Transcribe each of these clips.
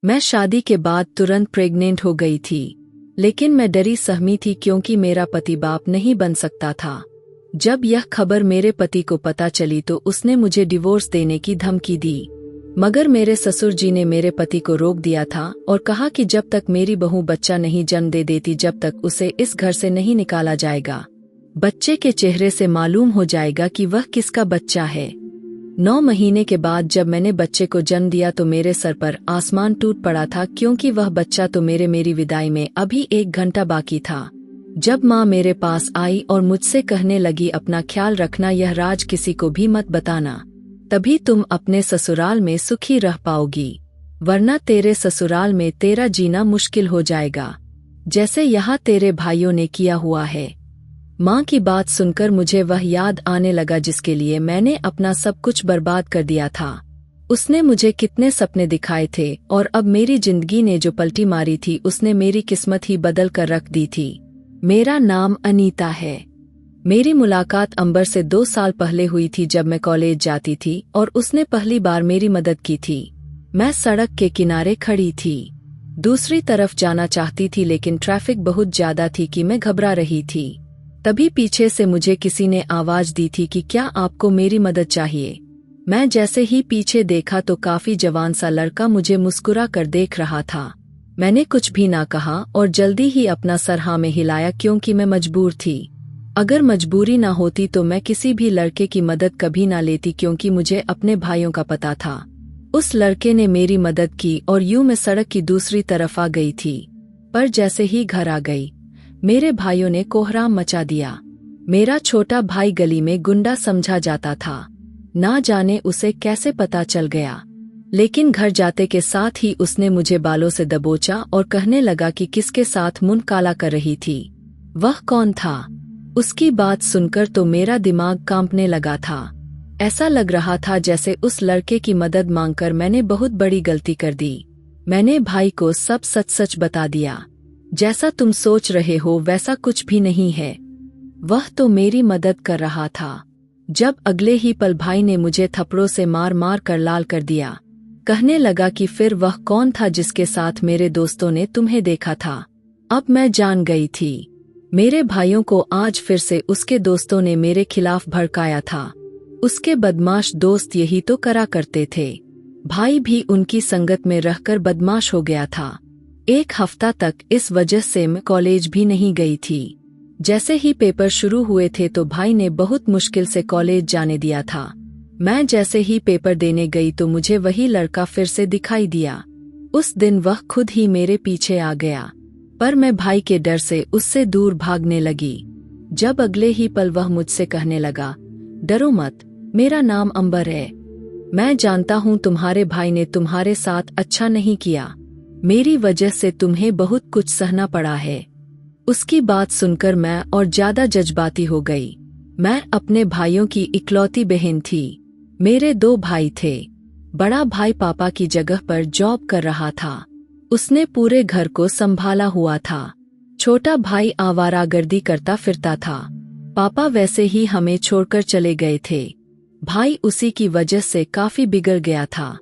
मैं शादी के बाद तुरंत प्रेग्नेंट हो गई थी, लेकिन मैं डरी सहमी थी क्योंकि मेरा पति बाप नहीं बन सकता था। जब यह खबर मेरे पति को पता चली तो उसने मुझे डिवोर्स देने की धमकी दी, मगर मेरे ससुर जी ने मेरे पति को रोक दिया था और कहा कि जब तक मेरी बहू बच्चा नहीं जन्म दे देती जब तक उसे इस घर से नहीं निकाला जाएगा। बच्चे के चेहरे से मालूम हो जाएगा कि वह किसका बच्चा है। 9 महीने के बाद जब मैंने बच्चे को जन्म दिया तो मेरे सर पर आसमान टूट पड़ा था, क्योंकि वह बच्चा तो मेरी विदाई में अभी 1 घंटा बाकी था। जब माँ मेरे पास आई और मुझसे कहने लगी, अपना ख्याल रखना, यह राज किसी को भी मत बताना, तभी तुम अपने ससुराल में सुखी रह पाओगी, वरना तेरे ससुराल में तेरा जीना मुश्किल हो जाएगा, जैसे यहाँ तेरे भाइयों ने किया हुआ है। माँ की बात सुनकर मुझे वह याद आने लगा जिसके लिए मैंने अपना सब कुछ बर्बाद कर दिया था। उसने मुझे कितने सपने दिखाए थे और अब मेरी जिंदगी ने जो पलटी मारी थी उसने मेरी किस्मत ही बदल कर रख दी थी। मेरा नाम अनीता है। मेरी मुलाकात अंबर से 2 साल पहले हुई थी जब मैं कॉलेज जाती थी और उसने पहली बार मेरी मदद की थी। मैं सड़क के किनारे खड़ी थी, दूसरी तरफ जाना चाहती थी लेकिन ट्रैफिक बहुत ज्यादा थी कि मैं घबरा रही थी। तभी पीछे से मुझे किसी ने आवाज दी थी कि क्या आपको मेरी मदद चाहिए। मैं जैसे ही पीछे देखा तो काफी जवान सा लड़का मुझे मुस्कुरा कर देख रहा था। मैंने कुछ भी ना कहा और जल्दी ही अपना सर हाँ में हिलाया, क्योंकि मैं मजबूर थी। अगर मजबूरी ना होती तो मैं किसी भी लड़के की मदद कभी ना लेती, क्योंकि मुझे अपने भाइयों का पता था। उस लड़के ने मेरी मदद की और यूं मैं सड़क की दूसरी तरफ आ गई थी। पर जैसे ही घर आ गई मेरे भाइयों ने कोहराम मचा दिया। मेरा छोटा भाई गली में गुंडा समझा जाता था, ना जाने उसे कैसे पता चल गया, लेकिन घर जाते के साथ ही उसने मुझे बालों से दबोचा और कहने लगा कि किसके साथ मुंह काला कर रही थी, वह कौन था। उसकी बात सुनकर तो मेरा दिमाग कांपने लगा था। ऐसा लग रहा था जैसे उस लड़के की मदद मांगकर मैंने बहुत बड़ी गलती कर दी। मैंने भाई को सब सच सच बता दिया। जैसा तुम सोच रहे हो वैसा कुछ भी नहीं है, वह तो मेरी मदद कर रहा था। जब अगले ही पल भाई ने मुझे थप्पड़ों से मार मार कर लाल कर दिया। कहने लगा कि फिर वह कौन था जिसके साथ मेरे दोस्तों ने तुम्हें देखा था। अब मैं जान गई थी, मेरे भाइयों को आज फिर से उसके दोस्तों ने मेरे खिलाफ भड़काया था। उसके बदमाश दोस्त यही तो करा करते थे। भाई भी उनकी संगत में रहकर बदमाश हो गया था। 1 हफ्ता तक इस वजह से मैं कॉलेज भी नहीं गई थी। जैसे ही पेपर शुरू हुए थे तो भाई ने बहुत मुश्किल से कॉलेज जाने दिया था। मैं जैसे ही पेपर देने गई तो मुझे वही लड़का फिर से दिखाई दिया। उस दिन वह खुद ही मेरे पीछे आ गया, पर मैं भाई के डर से उससे दूर भागने लगी। जब अगले ही पल वह मुझसे कहने लगा, डरो मत, मेरा नाम अंबर है, मैं जानता हूँ तुम्हारे भाई ने तुम्हारे साथ अच्छा नहीं किया, मेरी वजह से तुम्हें बहुत कुछ सहना पड़ा है। उसकी बात सुनकर मैं और ज्यादा जज्बाती हो गई। मैं अपने भाइयों की इकलौती बहन थी। मेरे 2 भाई थे। बड़ा भाई पापा की जगह पर जॉब कर रहा था, उसने पूरे घर को संभाला हुआ था। छोटा भाई आवारागर्दी करता फिरता था। पापा वैसे ही हमें छोड़कर चले गए थे। भाई उसी की वजह से काफी बिगड़ गया था।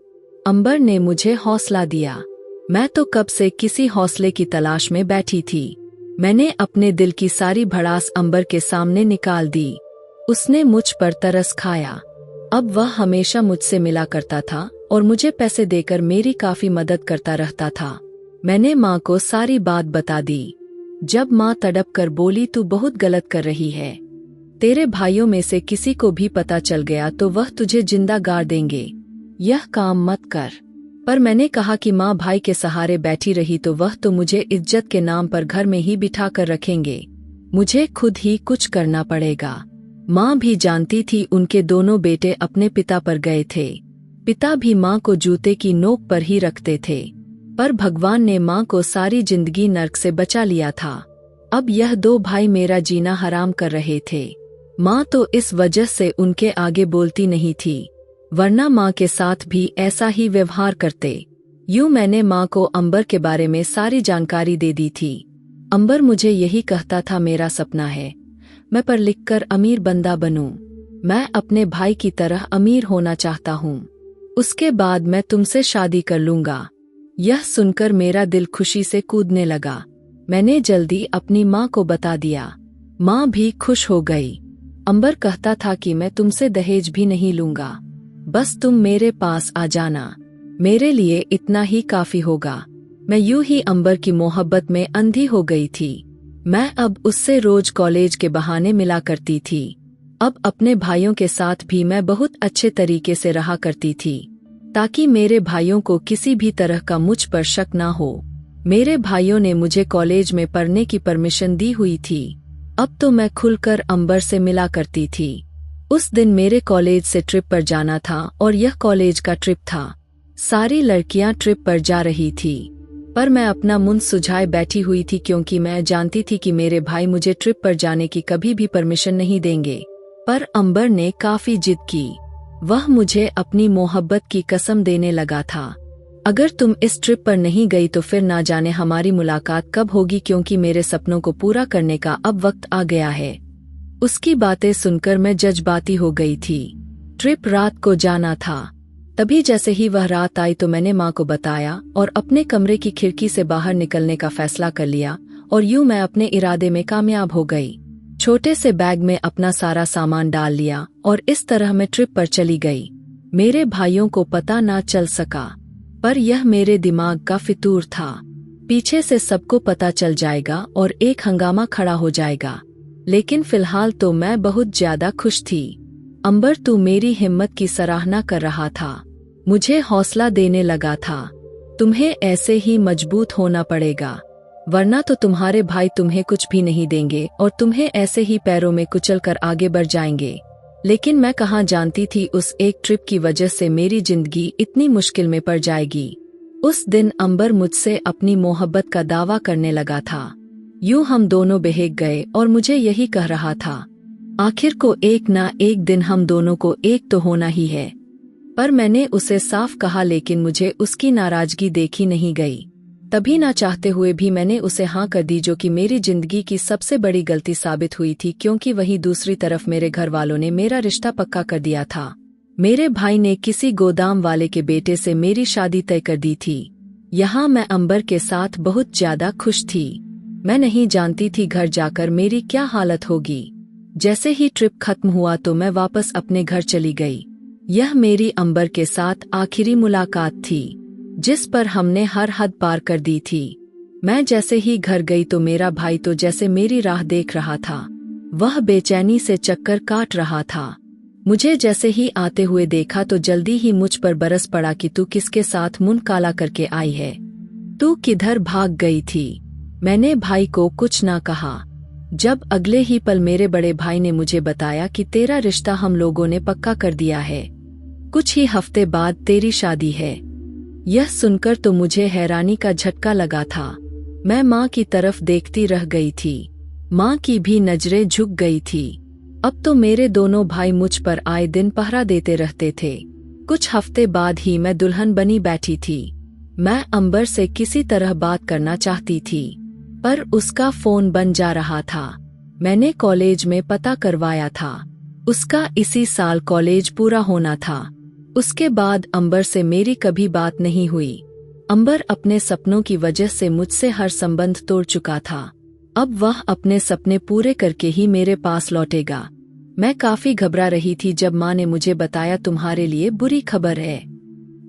अंबर ने मुझे हौसला दिया। मैं तो कब से किसी हौसले की तलाश में बैठी थी। मैंने अपने दिल की सारी भड़ास अंबर के सामने निकाल दी। उसने मुझ पर तरस खाया। अब वह हमेशा मुझसे मिला करता था और मुझे पैसे देकर मेरी काफी मदद करता रहता था। मैंने माँ को सारी बात बता दी। जब माँ तड़प कर बोली, तू बहुत गलत कर रही है, तेरे भाइयों में से किसी को भी पता चल गया तो वह तुझे जिंदा गाड़ देंगे, यह काम मत कर। पर मैंने कहा कि माँ भाई के सहारे बैठी रही तो वह तो मुझे इज्जत के नाम पर घर में ही बिठा कर रखेंगे, मुझे खुद ही कुछ करना पड़ेगा। माँ भी जानती थी उनके दोनों बेटे अपने पिता पर गए थे। पिता भी माँ को जूते की नोक पर ही रखते थे, पर भगवान ने माँ को सारी जिंदगी नर्क से बचा लिया था। अब यह 2 भाई मेरा जीना हराम कर रहे थे। माँ तो इस वजह से उनके आगे बोलती नहीं थी, वरना माँ के साथ भी ऐसा ही व्यवहार करते। यूं मैंने माँ को अंबर के बारे में सारी जानकारी दे दी थी। अंबर मुझे यही कहता था, मेरा सपना है मैं पढ़ लिख कर अमीर बंदा बनूं, मैं अपने भाई की तरह अमीर होना चाहता हूँ, उसके बाद मैं तुमसे शादी कर लूंगा। यह सुनकर मेरा दिल खुशी से कूदने लगा। मैंने जल्दी अपनी माँ को बता दिया। माँ भी खुश हो गई। अंबर कहता था कि मैं तुमसे दहेज भी नहीं लूंगा, बस तुम मेरे पास आ जाना, मेरे लिए इतना ही काफी होगा। मैं यूं ही अंबर की मोहब्बत में अंधी हो गई थी। मैं अब उससे रोज कॉलेज के बहाने मिला करती थी। अब अपने भाइयों के साथ भी मैं बहुत अच्छे तरीके से रहा करती थी, ताकि मेरे भाइयों को किसी भी तरह का मुझ पर शक ना हो। मेरे भाइयों ने मुझे कॉलेज में पढ़ने की परमिशन दी हुई थी। अब तो मैं खुलकर अंबर से मिला करती थी। उस दिन मेरे कॉलेज से ट्रिप पर जाना था और यह कॉलेज का ट्रिप था। सारी लड़कियां ट्रिप पर जा रही थी, पर मैं अपना मुंह सुझाए बैठी हुई थी, क्योंकि मैं जानती थी कि मेरे भाई मुझे ट्रिप पर जाने की कभी भी परमिशन नहीं देंगे। पर अंबर ने काफी जिद की। वह मुझे अपनी मोहब्बत की कसम देने लगा था, अगर तुम इस ट्रिप पर नहीं गई तो फिर ना जाने हमारी मुलाकात कब होगी, क्योंकि मेरे सपनों को पूरा करने का अब वक्त आ गया है। उसकी बातें सुनकर मैं जज्बाती हो गई थी। ट्रिप रात को जाना था। तभी जैसे ही वह रात आई तो मैंने माँ को बताया और अपने कमरे की खिड़की से बाहर निकलने का फैसला कर लिया, और यूं मैं अपने इरादे में कामयाब हो गई। छोटे से बैग में अपना सारा सामान डाल लिया और इस तरह मैं ट्रिप पर चली गई। मेरे भाइयों को पता ना चल सका, पर यह मेरे दिमाग का फितूर था। पीछे से सबको पता चल जाएगा और एक हंगामा खड़ा हो जाएगा। लेकिन फिलहाल तो मैं बहुत ज्यादा खुश थी। अंबर तू मेरी हिम्मत की सराहना कर रहा था, मुझे हौसला देने लगा था। तुम्हें ऐसे ही मजबूत होना पड़ेगा, वरना तो तुम्हारे भाई तुम्हें कुछ भी नहीं देंगे और तुम्हें ऐसे ही पैरों में कुचलकर आगे बढ़ जाएंगे। लेकिन मैं कहाँ जानती थी उस एक ट्रिप की वजह से मेरी जिंदगी इतनी मुश्किल में पड़ जाएगी। उस दिन अंबर मुझसे अपनी मोहब्बत का दावा करने लगा था। यूं हम दोनों बहक गए और मुझे यही कह रहा था, आखिर को एक ना एक दिन हम दोनों को एक तो होना ही है। पर मैंने उसे साफ कहा, लेकिन मुझे उसकी नाराजगी देखी नहीं गई। तभी ना चाहते हुए भी मैंने उसे हाँ कर दी, जो कि मेरी जिंदगी की सबसे बड़ी गलती साबित हुई थी, क्योंकि वहीं दूसरी तरफ मेरे घर वालों ने मेरा रिश्ता पक्का कर दिया था। मेरे भाई ने किसी गोदाम वाले के बेटे से मेरी शादी तय कर दी थी। यहाँ मैं अंबर के साथ बहुत ज्यादा खुश थी। मैं नहीं जानती थी घर जाकर मेरी क्या हालत होगी। जैसे ही ट्रिप खत्म हुआ तो मैं वापस अपने घर चली गई। यह मेरी अंबर के साथ आखिरी मुलाकात थी, जिस पर हमने हर हद पार कर दी थी। मैं जैसे ही घर गई तो मेरा भाई तो जैसे मेरी राह देख रहा था। वह बेचैनी से चक्कर काट रहा था। मुझे जैसे ही आते हुए देखा तो जल्दी ही मुझ पर बरस पड़ा कि तू किसके साथ मुंह काला करके आई है, तू किधर भाग गई थी। मैंने भाई को कुछ ना कहा। जब अगले ही पल मेरे बड़े भाई ने मुझे बताया कि तेरा रिश्ता हम लोगों ने पक्का कर दिया है, कुछ ही हफ्ते बाद तेरी शादी है। यह सुनकर तो मुझे हैरानी का झटका लगा था। मैं माँ की तरफ देखती रह गई थी। माँ की भी नजरें झुक गई थी। अब तो मेरे दोनों भाई मुझ पर आए दिन पहरा देते रहते थे। कुछ हफ्ते बाद ही मैं दुल्हन बनी बैठी थी। मैं अंबर से किसी तरह बात करना चाहती थी, पर उसका फोन बंद जा रहा था। मैंने कॉलेज में पता करवाया था, उसका इसी साल कॉलेज पूरा होना था। उसके बाद अंबर से मेरी कभी बात नहीं हुई। अंबर अपने सपनों की वजह से मुझसे हर संबंध तोड़ चुका था। अब वह अपने सपने पूरे करके ही मेरे पास लौटेगा। मैं काफी घबरा रही थी जब माँ ने मुझे बताया, तुम्हारे लिए बुरी खबर है।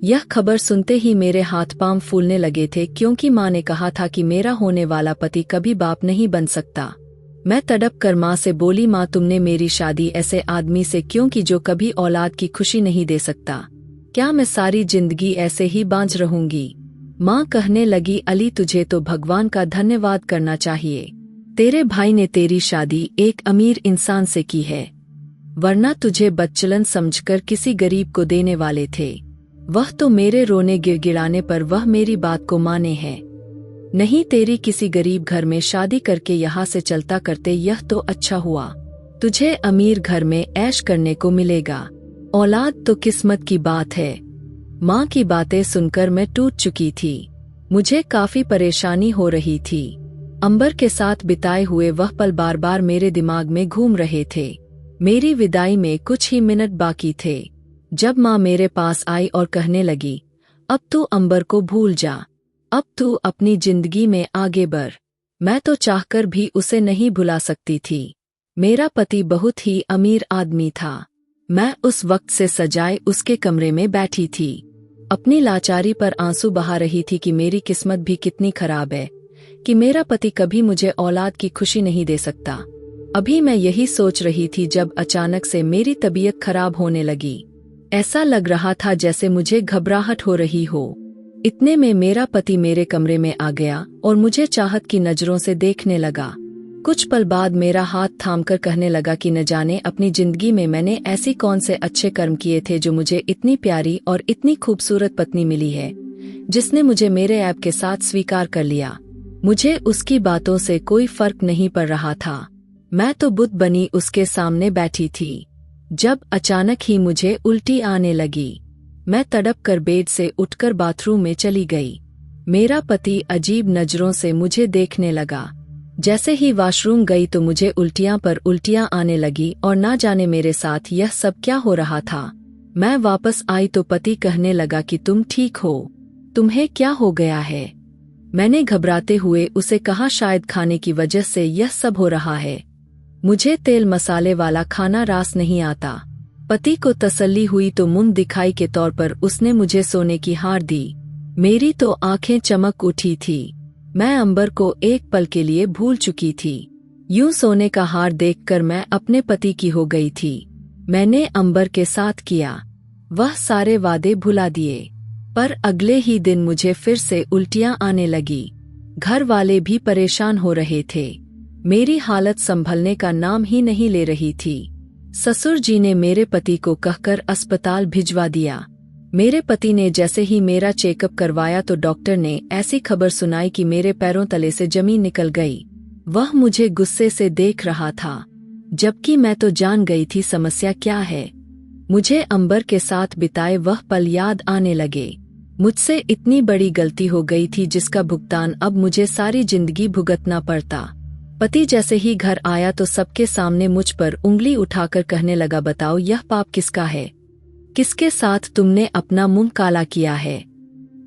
यह खबर सुनते ही मेरे हाथ पांव फूलने लगे थे, क्योंकि माँ ने कहा था कि मेरा होने वाला पति कभी बाप नहीं बन सकता। मैं तड़प कर माँ से बोली, माँ तुमने मेरी शादी ऐसे आदमी से क्यों की जो कभी औलाद की खुशी नहीं दे सकता? क्या मैं सारी जिंदगी ऐसे ही बांझ रहूंगी? माँ कहने लगी, अली तुझे तो भगवान का धन्यवाद करना चाहिए। तेरे भाई ने तेरी शादी एक अमीर इंसान से की है, वरना तुझे बदचलन समझकर किसी गरीब को देने वाले थे। वह तो मेरे रोने गिड़गिड़ाने पर वह मेरी बात को माने हैं। नहीं, तेरी किसी गरीब घर में शादी करके यहाँ से चलता करते, यह तो अच्छा हुआ। तुझे अमीर घर में ऐश करने को मिलेगा। औलाद तो किस्मत की बात है। माँ की बातें सुनकर मैं टूट चुकी थी। मुझे काफी परेशानी हो रही थी। अंबर के साथ बिताए हुए वह पल बार बार मेरे दिमाग में घूम रहे थे। मेरी विदाई में कुछ ही मिनट बाकी थे, जब माँ मेरे पास आई और कहने लगी, अब तू अंबर को भूल जा, अब तू अपनी जिंदगी में आगे बढ़। मैं तो चाहकर भी उसे नहीं भुला सकती थी। मेरा पति बहुत ही अमीर आदमी था। मैं उस वक्त से सजाए उसके कमरे में बैठी थी, अपनी लाचारी पर आंसू बहा रही थी कि मेरी किस्मत भी कितनी खराब है कि मेरा पति कभी मुझे औलाद की खुशी नहीं दे सकता। अभी मैं यही सोच रही थी जब अचानक से मेरी तबीयत खराब होने लगी। ऐसा लग रहा था जैसे मुझे घबराहट हो रही हो। इतने में मेरा पति मेरे कमरे में आ गया और मुझे चाहत की नजरों से देखने लगा। कुछ पल बाद मेरा हाथ थामकर कहने लगा कि न जाने अपनी जिंदगी में मैंने ऐसी कौन से अच्छे कर्म किए थे जो मुझे इतनी प्यारी और इतनी खूबसूरत पत्नी मिली है, जिसने मुझे मेरे ऐब के साथ स्वीकार कर लिया। मुझे उसकी बातों से कोई फर्क नहीं पड़ रहा था। मैं तो बुत बनी उसके सामने बैठी थी जब अचानक ही मुझे उल्टी आने लगी। मैं तड़प कर बेड से उठकर बाथरूम में चली गई। मेरा पति अजीब नजरों से मुझे देखने लगा। जैसे ही वॉशरूम गई तो मुझे उल्टियां पर उल्टियां आने लगी और ना जाने मेरे साथ यह सब क्या हो रहा था। मैं वापस आई तो पति कहने लगा कि तुम ठीक हो, तुम्हें क्या हो गया है। मैंने घबराते हुए उसे कहा शायद खाने की वजह से यह सब हो रहा है, मुझे तेल मसाले वाला खाना रास नहीं आता। पति को तसल्ली हुई तो मुंह दिखाई के तौर पर उसने मुझे सोने की हार दी। मेरी तो आंखें चमक उठी थी। मैं अंबर को एक पल के लिए भूल चुकी थी। यूं सोने का हार देखकर मैं अपने पति की हो गई थी। मैंने अंबर के साथ किया, वह सारे वादे भुला दिए। पर अगले ही दिन मुझे फिर से उल्टियां आने लगी। घर वाले भी परेशान हो रहे थे। मेरी हालत संभलने का नाम ही नहीं ले रही थी। ससुर जी ने मेरे पति को कहकर अस्पताल भिजवा दिया। मेरे पति ने जैसे ही मेरा चेकअप करवाया तो डॉक्टर ने ऐसी खबर सुनाई कि मेरे पैरों तले से जमीन निकल गई। वह मुझे गुस्से से देख रहा था, जबकि मैं तो जान गई थी समस्या क्या है। मुझे अंबर के साथ बिताए वह पल याद आने लगे। मुझसे इतनी बड़ी गलती हो गई थी जिसका भुगतान अब मुझे सारी जिंदगी भुगतना पड़ता। पति जैसे ही घर आया तो सबके सामने मुझ पर उंगली उठाकर कहने लगा, बताओ यह पाप किसका है, किसके साथ तुमने अपना मुंह काला किया है।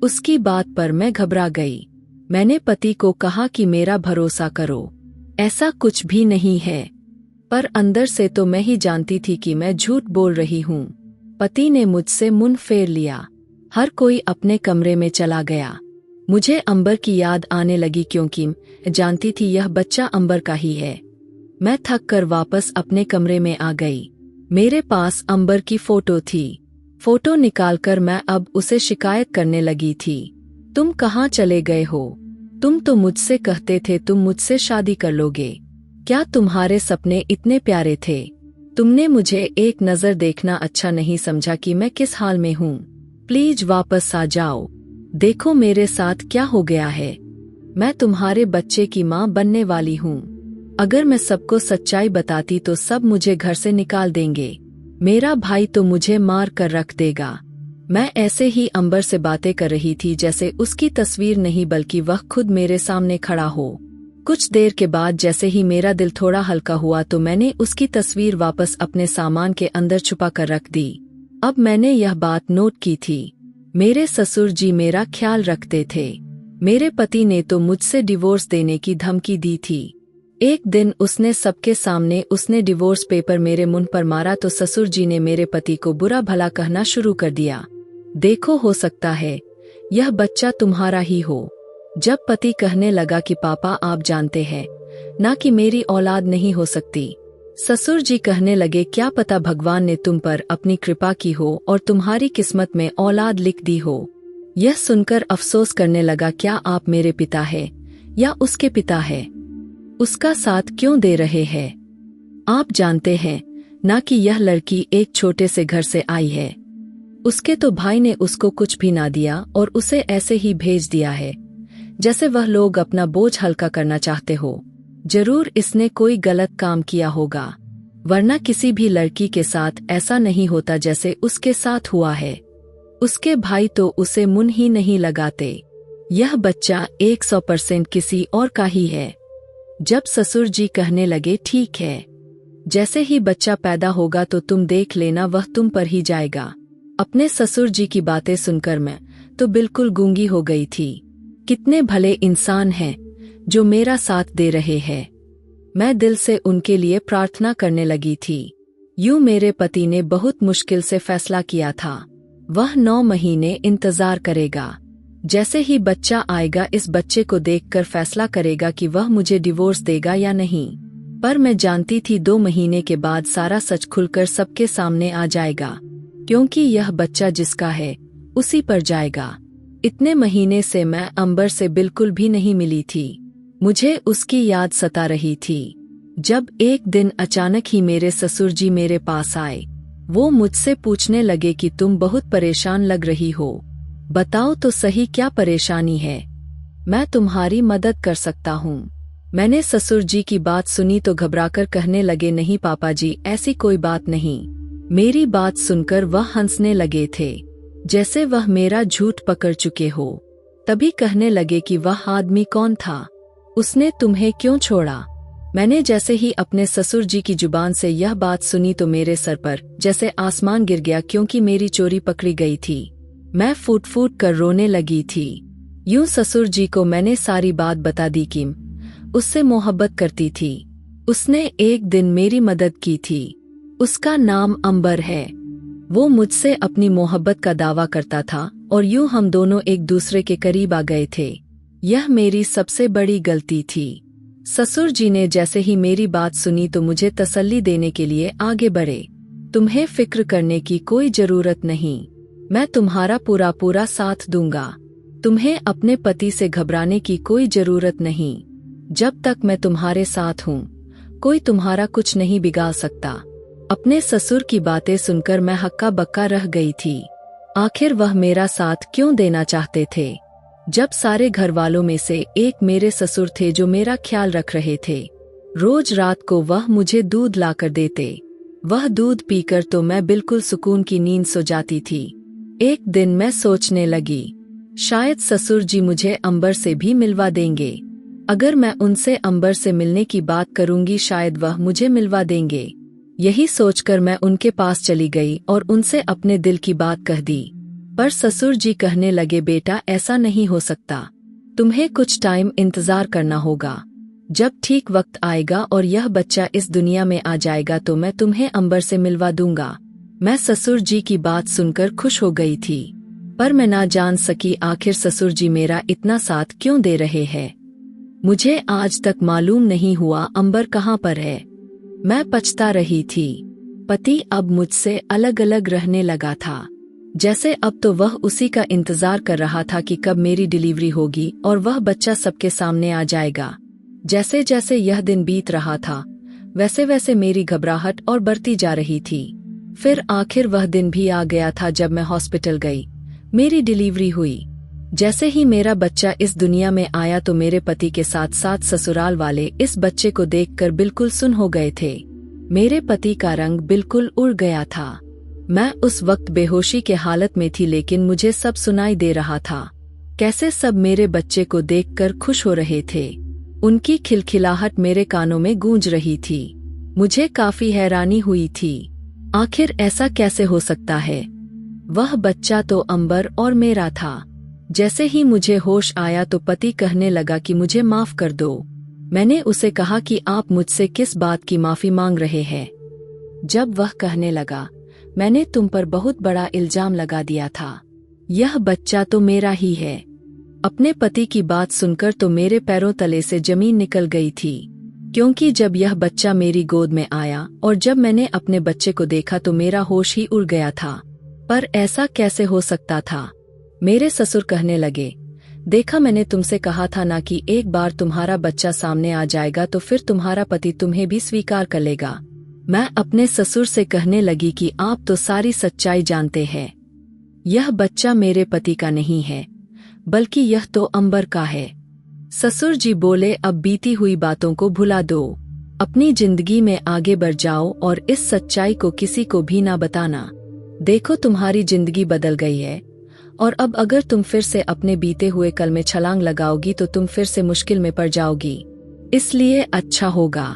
उसकी बात पर मैं घबरा गई। मैंने पति को कहा कि मेरा भरोसा करो, ऐसा कुछ भी नहीं है। पर अंदर से तो मैं ही जानती थी कि मैं झूठ बोल रही हूँ। पति ने मुझसे मुंह फेर लिया। हर कोई अपने कमरे में चला गया। मुझे अंबर की याद आने लगी क्योंकि जानती थी यह बच्चा अंबर का ही है। मैं थक कर वापस अपने कमरे में आ गई। मेरे पास अंबर की फोटो थी। फोटो निकालकर मैं अब उसे शिकायत करने लगी थी। तुम कहाँ चले गए हो? तुम तो मुझसे कहते थे तुम मुझसे शादी कर लोगे। क्या तुम्हारे सपने इतने प्यारे थे? तुमने मुझे एक नजर देखना अच्छा नहीं समझा कि मैं किस हाल में हूँ? प्लीज वापस आ जाओ। देखो मेरे साथ क्या हो गया है। मैं तुम्हारे बच्चे की माँ बनने वाली हूँ। अगर मैं सबको सच्चाई बताती तो सब मुझे घर से निकाल देंगे। मेरा भाई तो मुझे मार कर रख देगा। मैं ऐसे ही अंबर से बातें कर रही थी जैसे उसकी तस्वीर नहीं बल्कि वह खुद मेरे सामने खड़ा हो। कुछ देर के बाद जैसे ही मेरा दिल थोड़ा हल्का हुआ तो मैंने उसकी तस्वीर वापस अपने सामान के अंदर छुपा कर रख दी। अब मैंने यह बात नोट की थी। मेरे ससुर जी मेरा ख्याल रखते थे। मेरे पति ने तो मुझसे डिवोर्स देने की धमकी दी थी। एक दिन उसने सबके सामने उसने डिवोर्स पेपर मेरे मुंह पर मारा तो ससुर जी ने मेरे पति को बुरा भला कहना शुरू कर दिया। देखो हो सकता है यह बच्चा तुम्हारा ही हो। जब पति कहने लगा कि पापा आप जानते हैं ना कि मेरी औलाद नहीं हो सकती, ससुर जी कहने लगे क्या पता भगवान ने तुम पर अपनी कृपा की हो और तुम्हारी किस्मत में औलाद लिख दी हो। यह सुनकर अफसोस करने लगा क्या आप मेरे पिता हैं या उसके पिता हैं? उसका साथ क्यों दे रहे हैं? आप जानते हैं ना कि यह लड़की एक छोटे से घर से आई है। उसके तो भाई ने उसको कुछ भी ना दिया और उसे ऐसे ही भेज दिया है जैसे वह लोग अपना बोझ हल्का करना चाहते हो। जरूर इसने कोई गलत काम किया होगा, वरना किसी भी लड़की के साथ ऐसा नहीं होता जैसे उसके साथ हुआ है। उसके भाई तो उसे मुंह ही नहीं लगाते। यह बच्चा 100% किसी और का ही है। जब ससुर जी कहने लगे ठीक है, जैसे ही बच्चा पैदा होगा तो तुम देख लेना वह तुम पर ही जाएगा। अपने ससुर जी की बातें सुनकर मैं तो बिल्कुल गूंगी हो गई थी। कितने भले इंसान हैं जो मेरा साथ दे रहे हैं। मैं दिल से उनके लिए प्रार्थना करने लगी थी। यूं मेरे पति ने बहुत मुश्किल से फैसला किया था। वह 9 महीने इंतजार करेगा। जैसे ही बच्चा आएगा इस बच्चे को देखकर फैसला करेगा कि वह मुझे डिवोर्स देगा या नहीं। पर मैं जानती थी 2 महीने के बाद सारा सच खुलकर सबके सामने आ जाएगा, क्योंकि यह बच्चा जिसका है उसी पर जाएगा। इतने महीने से मैं अंबर से बिल्कुल भी नहीं मिली थी। मुझे उसकी याद सता रही थी। जब एक दिन अचानक ही मेरे ससुर जी मेरे पास आए, वो मुझसे पूछने लगे कि तुम बहुत परेशान लग रही हो, बताओ तो सही क्या परेशानी है, मैं तुम्हारी मदद कर सकता हूँ। मैंने ससुर जी की बात सुनी तो घबराकर कहने लगे, नहीं पापा जी, ऐसी कोई बात नहीं। मेरी बात सुनकर वह हंसने लगे थे, जैसे वह मेरा झूठ पकड़ चुके हो। तभी कहने लगे कि वह आदमी कौन था, उसने तुम्हें क्यों छोड़ा। मैंने जैसे ही अपने ससुर जी की जुबान से यह बात सुनी तो मेरे सर पर जैसे आसमान गिर गया, क्योंकि मेरी चोरी पकड़ी गई थी। मैं फूट फूट कर रोने लगी थी। यूं ससुर जी को मैंने सारी बात बता दी कि उससे मोहब्बत करती थी। उसने एक दिन मेरी मदद की थी। उसका नाम अंबर है। वो मुझसे अपनी मोहब्बत का दावा करता था और यूं हम दोनों एक दूसरे के करीब आ गए थे। यह मेरी सबसे बड़ी गलती थी। ससुर जी ने जैसे ही मेरी बात सुनी तो मुझे तसल्ली देने के लिए आगे बढ़े। तुम्हें फिक्र करने की कोई जरूरत नहीं, मैं तुम्हारा पूरा साथ दूंगा। तुम्हें अपने पति से घबराने की कोई जरूरत नहीं। जब तक मैं तुम्हारे साथ हूँ, कोई तुम्हारा कुछ नहीं बिगाड़ सकता। अपने ससुर की बातें सुनकर मैं हक्का बक्का रह गई थी। आखिर वह मेरा साथ क्यों देना चाहते थे, जब सारे घर वालों में से एक मेरे ससुर थे जो मेरा ख्याल रख रहे थे। रोज रात को वह मुझे दूध लाकर देते। वह दूध पीकर तो मैं बिल्कुल सुकून की नींद सो जाती थी। एक दिन मैं सोचने लगी, शायद ससुर जी मुझे अंबर से भी मिलवा देंगे। अगर मैं उनसे अंबर से मिलने की बात करूंगी, शायद वह मुझे मिलवा देंगे। यही सोचकर मैं उनके पास चली गई और उनसे अपने दिल की बात कह दी। पर ससुर जी कहने लगे, बेटा ऐसा नहीं हो सकता, तुम्हें कुछ टाइम इंतजार करना होगा। जब ठीक वक्त आएगा और यह बच्चा इस दुनिया में आ जाएगा तो मैं तुम्हें अंबर से मिलवा दूंगा। मैं ससुर जी की बात सुनकर खुश हो गई थी, पर मैं ना जान सकी आखिर ससुर जी मेरा इतना साथ क्यों दे रहे हैं। मुझे आज तक मालूम नहीं हुआ अंबर कहाँ पर है। मैं पछता रही थी। पति अब मुझसे अलग अलग रहने लगा था। जैसे अब तो वह उसी का इंतजार कर रहा था कि कब मेरी डिलीवरी होगी और वह बच्चा सबके सामने आ जाएगा। जैसे जैसे यह दिन बीत रहा था, वैसे वैसे मेरी घबराहट और बढ़ती जा रही थी। फिर आखिर वह दिन भी आ गया था जब मैं हॉस्पिटल गई। मेरी डिलीवरी हुई। जैसे ही मेरा बच्चा इस दुनिया में आया तो मेरे पति के साथ साथ ससुराल वाले इस बच्चे को देखकर बिल्कुल सुन्न हो गए थे। मेरे पति का रंग बिल्कुल उड़ गया था। मैं उस वक्त बेहोशी के हालत में थी, लेकिन मुझे सब सुनाई दे रहा था। कैसे सब मेरे बच्चे को देखकर खुश हो रहे थे। उनकी खिलखिलाहट मेरे कानों में गूंज रही थी। मुझे काफी हैरानी हुई थी। आखिर ऐसा कैसे हो सकता है। वह बच्चा तो अंबर और मेरा था। जैसे ही मुझे होश आया तो पति कहने लगा कि मुझे माफ कर दो। मैंने उसे कहा कि आप मुझसे किस बात की माफी मांग रहे हैं। जब वह कहने लगा, मैंने तुम पर बहुत बड़ा इल्जाम लगा दिया था, यह बच्चा तो मेरा ही है। अपने पति की बात सुनकर तो मेरे पैरों तले से जमीन निकल गई थी, क्योंकि जब यह बच्चा मेरी गोद में आया और जब मैंने अपने बच्चे को देखा तो मेरा होश ही उड़ गया था। पर ऐसा कैसे हो सकता था। मेरे ससुर कहने लगे, देखा मैंने तुमसे कहा था ना कि एक बार तुम्हारा बच्चा सामने आ जाएगा तो फिर तुम्हारा पति तुम्हें भी स्वीकार कर लेगा। मैं अपने ससुर से कहने लगी कि आप तो सारी सच्चाई जानते हैं। यह बच्चा मेरे पति का नहीं है, बल्कि यह तो अंबर का है। ससुर जी बोले, अब बीती हुई बातों को भुला दो, अपनी जिंदगी में आगे बढ़ जाओ और इस सच्चाई को किसी को भी ना बताना। देखो तुम्हारी जिंदगी बदल गई है और अब अगर तुम फिर से अपने बीते हुए कल में छलांग लगाओगी तो तुम फिर से मुश्किल में पड़ जाओगी। इसलिए अच्छा होगा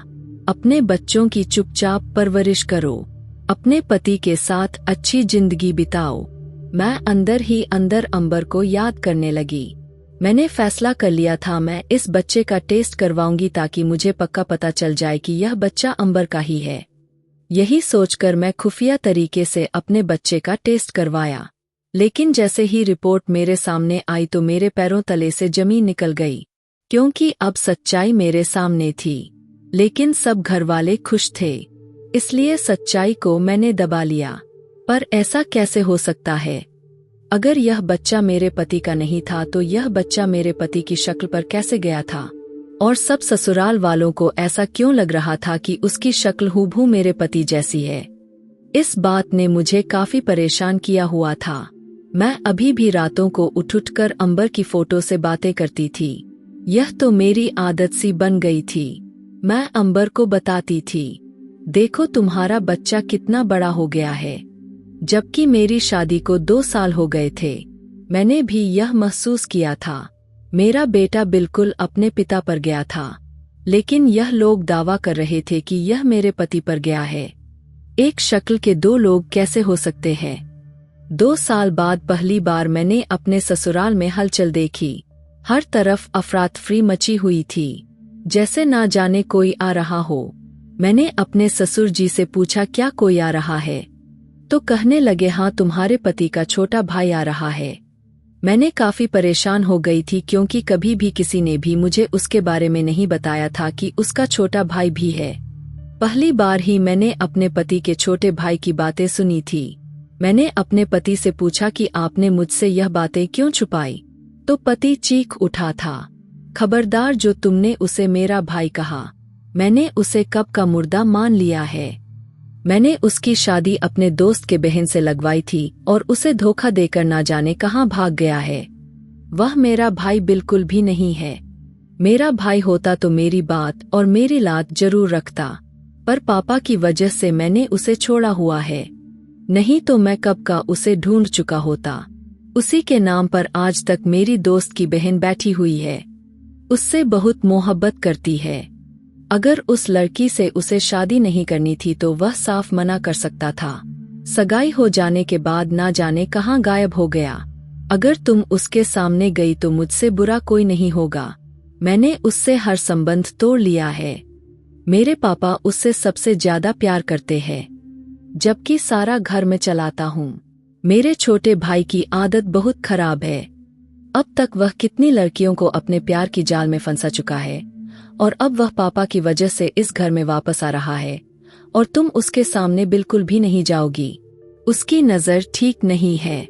अपने बच्चों की चुपचाप परवरिश करो, अपने पति के साथ अच्छी जिंदगी बिताओ। मैं अंदर ही अंदर अंबर को याद करने लगी। मैंने फैसला कर लिया था मैं इस बच्चे का टेस्ट करवाऊंगी ताकि मुझे पक्का पता चल जाए कि यह बच्चा अंबर का ही है। यही सोचकर मैं खुफिया तरीके से अपने बच्चे का टेस्ट करवाया, लेकिन जैसे ही रिपोर्ट मेरे सामने आई तो मेरे पैरों तले से जमीन निकल गई, क्योंकि अब सच्चाई मेरे सामने थी। लेकिन सब घरवाले खुश थे, इसलिए सच्चाई को मैंने दबा लिया। पर ऐसा कैसे हो सकता है? अगर यह बच्चा मेरे पति का नहीं था तो यह बच्चा मेरे पति की शक्ल पर कैसे गया था? और सब ससुराल वालों को ऐसा क्यों लग रहा था कि उसकी शक्ल हूबहू मेरे पति जैसी है? इस बात ने मुझे काफी परेशान किया हुआ था। मैं अभी भी रातों को उठ कर अंबर की फोटो से बातें करती थी। यह तो मेरी आदत सी बन गई थी। मैं अंबर को बताती थी, देखो तुम्हारा बच्चा कितना बड़ा हो गया है। जबकि मेरी शादी को 2 साल हो गए थे, मैंने भी यह महसूस किया था। मेरा बेटा बिल्कुल अपने पिता पर गया था, लेकिन यह लोग दावा कर रहे थे कि यह मेरे पति पर गया है। एक शक्ल के 2 लोग कैसे हो सकते हैं? 2 साल बाद पहली बार मैंने अपने ससुराल में हलचल देखी। हर तरफ अफरातफरी मची हुई थी, जैसे ना जाने कोई आ रहा हो। मैंने अपने ससुर जी से पूछा, क्या कोई आ रहा है? तो कहने लगे, हाँ तुम्हारे पति का छोटा भाई आ रहा है। मैंने काफी परेशान हो गई थी, क्योंकि कभी भी किसी ने भी मुझे उसके बारे में नहीं बताया था कि उसका छोटा भाई भी है। पहली बार ही मैंने अपने पति के छोटे भाई की बातें सुनी थी। मैंने अपने पति से पूछा कि आपने मुझसे यह बातें क्यों छुपाई? तो पति चीख उठा था, खबरदार, जो तुमने उसे मेरा भाई कहा, मैंने उसे कब का मुर्दा मान लिया है। मैंने उसकी शादी अपने दोस्त के बहन से लगवाई थी और उसे धोखा देकर ना जाने कहाँ भाग गया है। वह मेरा भाई बिल्कुल भी नहीं है। मेरा भाई होता तो मेरी बात और मेरी लात जरूर रखता, पर पापा की वजह से मैंने उसे छोड़ा हुआ है, नहीं तो मैं कब का उसे ढूंढ चुका होता। उसी के नाम पर आज तक मेरी दोस्त की बहन बैठी हुई है, उससे बहुत मोहब्बत करती है। अगर उस लड़की से उसे शादी नहीं करनी थी तो वह साफ मना कर सकता था। सगाई हो जाने के बाद ना जाने कहाँ गायब हो गया। अगर तुम उसके सामने गई तो मुझसे बुरा कोई नहीं होगा। मैंने उससे हर संबंध तोड़ लिया है। मेरे पापा उससे सबसे ज्यादा प्यार करते हैं, जबकि सारा घर में चलाता हूँ। मेरे छोटे भाई की आदत बहुत खराब है। अब तक वह कितनी लड़कियों को अपने प्यार की जाल में फंसा चुका है, और अब वह पापा की वजह से इस घर में वापस आ रहा है, और तुम उसके सामने बिल्कुल भी नहीं जाओगी। उसकी नजर ठीक नहीं है।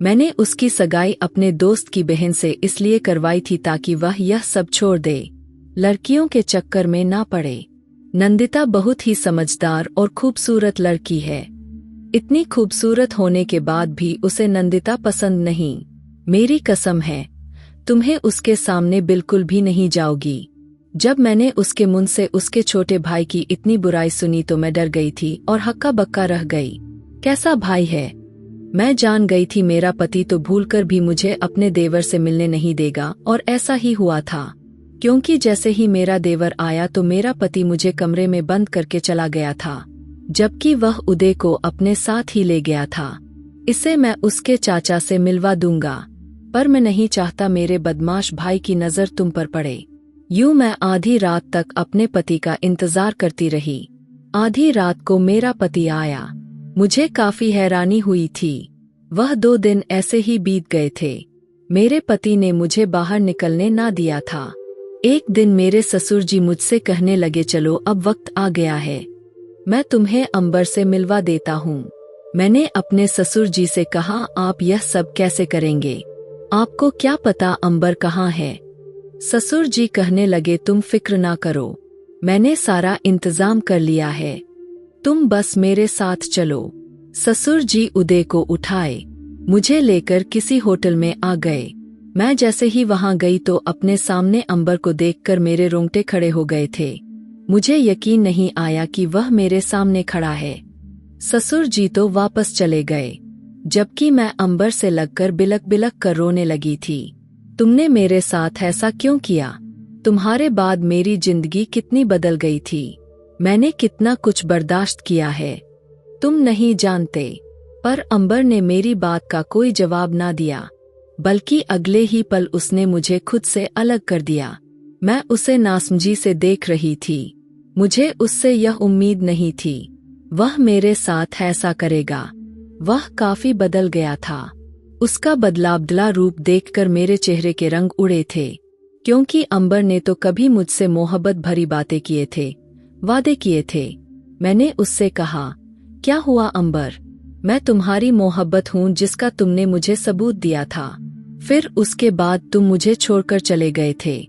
मैंने उसकी सगाई अपने दोस्त की बहन से इसलिए करवाई थी ताकि वह यह सब छोड़ दे, लड़कियों के चक्कर में ना पड़े। नंदिता बहुत ही समझदार और खूबसूरत लड़की है। इतनी खूबसूरत होने के बाद भी उसे नंदिता पसंद नहीं। मेरी कसम है, तुम्हें उसके सामने बिल्कुल भी नहीं जाओगी। जब मैंने उसके मुंह से उसके छोटे भाई की इतनी बुराई सुनी तो मैं डर गई थी और हक्का बक्का रह गई। कैसा भाई है? मैं जान गई थी मेरा पति तो भूलकर भी मुझे अपने देवर से मिलने नहीं देगा, और ऐसा ही हुआ था, क्योंकि जैसे ही मेरा देवर आया तो मेरा पति मुझे कमरे में बंद करके चला गया था, जबकि वह उदय को अपने साथ ही ले गया था। इसे मैं उसके चाचा से मिलवा दूंगा, पर मैं नहीं चाहता मेरे बदमाश भाई की नजर तुम पर पड़े। यूं मैं आधी रात तक अपने पति का इंतजार करती रही। आधी रात को मेरा पति आया। मुझे काफी हैरानी हुई थी। वह 2 दिन ऐसे ही बीत गए थे। मेरे पति ने मुझे बाहर निकलने ना दिया था। एक दिन मेरे ससुर जी मुझसे कहने लगे, चलो अब वक्त आ गया है, मैं तुम्हें अंबर से मिलवा देता हूँ। मैंने अपने ससुर जी से कहा, आप यह सब कैसे करेंगे? आपको क्या पता अंबर कहाँ है? ससुर जी कहने लगे, तुम फिक्र ना करो, मैंने सारा इंतजाम कर लिया है, तुम बस मेरे साथ चलो। ससुर जी उदय को उठाए, मुझे लेकर किसी होटल में आ गए। मैं जैसे ही वहां गई तो अपने सामने अंबर को देखकर मेरे रोंगटे खड़े हो गए थे। मुझे यकीन नहीं आया कि वह मेरे सामने खड़ा है। ससुर जी तो वापस चले गए, जबकि मैं अंबर से लगकर बिलक बिलक कर रोने लगी थी। तुमने मेरे साथ ऐसा क्यों किया? तुम्हारे बाद मेरी जिंदगी कितनी बदल गई थी। मैंने कितना कुछ बर्दाश्त किया है, तुम नहीं जानते। पर अंबर ने मेरी बात का कोई जवाब ना दिया। बल्कि अगले ही पल उसने मुझे खुद से अलग कर दिया। मैं उसे नासमझी से देख रही थी। मुझे उससे यह उम्मीद नहीं थी वह मेरे साथ ऐसा करेगा। वह काफी बदल गया था। उसका बदलावदला रूप देखकर मेरे चेहरे के रंग उड़े थे, क्योंकि अंबर ने तो कभी मुझसे मोहब्बत भरी बातें किए थे, वादे किए थे। मैंने उससे कहा, क्या हुआ अंबर, मैं तुम्हारी मोहब्बत हूँ जिसका तुमने मुझे सबूत दिया था। फिर उसके बाद तुम मुझे छोड़कर चले गए थे।